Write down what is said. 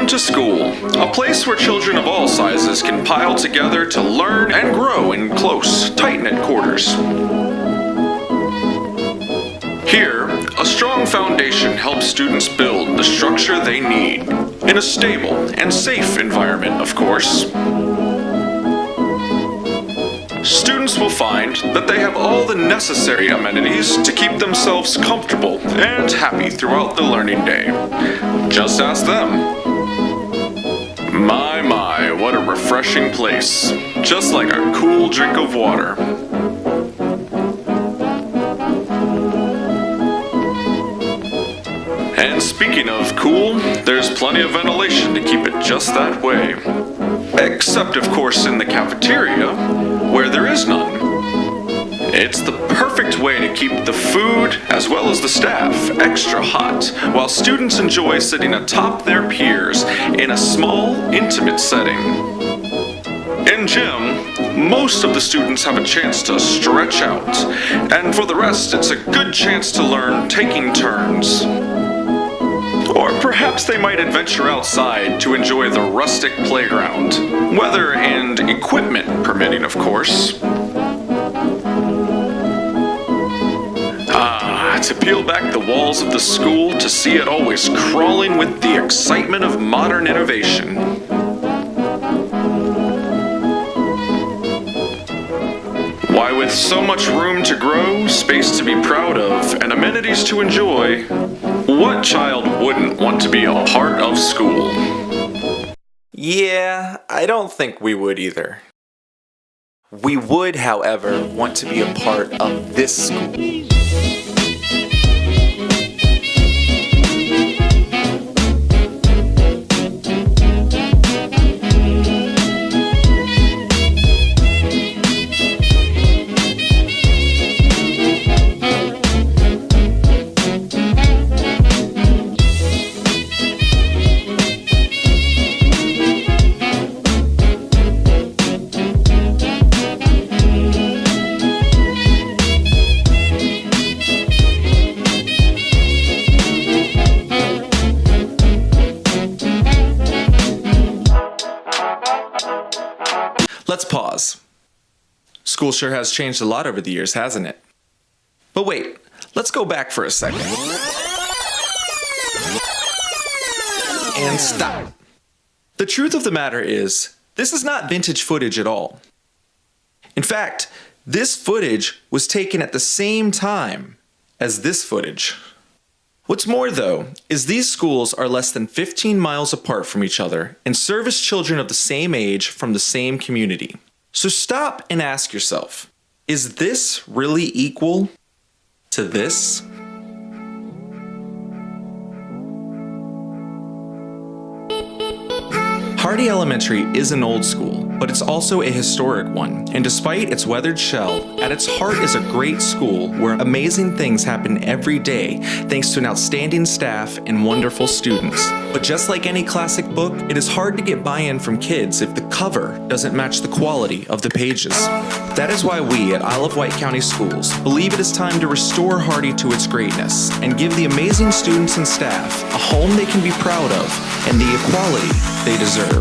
Welcome to school, a place where children of all sizes can pile together to learn and grow in close, tight-knit quarters. Here, a strong foundation helps students build the structure they need, in a stable and safe environment, of course. Students will find that they have all the necessary amenities to keep themselves comfortable and happy throughout the learning day. Just ask them. My, what a refreshing place. Just like a cool drink of water. And speaking of cool, there's plenty of ventilation to keep it just that way. Except, of course, in the cafeteria, where there is none. It's the perfect way to keep the food, as well as the staff, extra hot, while students enjoy sitting atop their peers in a small, intimate setting. In gym, most of the students have a chance to stretch out, and for the rest, it's a good chance to learn taking turns. Or perhaps they might adventure outside to enjoy the rustic playground, weather and equipment permitting, of course. To peel back the walls of the school to see it always crawling with the excitement of modern innovation. Why, with so much room to grow, space to be proud of, and amenities to enjoy, what child wouldn't want to be a part of school? Yeah, I don't think we would either. We would, however, want to be a part of this school. Let's pause. School sure has changed a lot over the years, hasn't it? But wait, let's go back for a second. And stop. The truth of the matter is, this is not vintage footage at all. In fact, this footage was taken at the same time as this footage. What's more, though, is these schools are less than 15 miles apart from each other and service children of the same age from the same community. So stop and ask yourself, is this really equal to this? Hardy Elementary is an old school, but it's also a historic one, and despite its weathered shell, at its heart is a great school where amazing things happen every day thanks to an outstanding staff and wonderful students. But just like any classic book, it is hard to get buy-in from kids if the cover doesn't match the quality of the pages. That is why we at Wight County Schools believe it is time to restore Hardy to its greatness and give the amazing students and staff a home they can be proud of and the equality they deserve.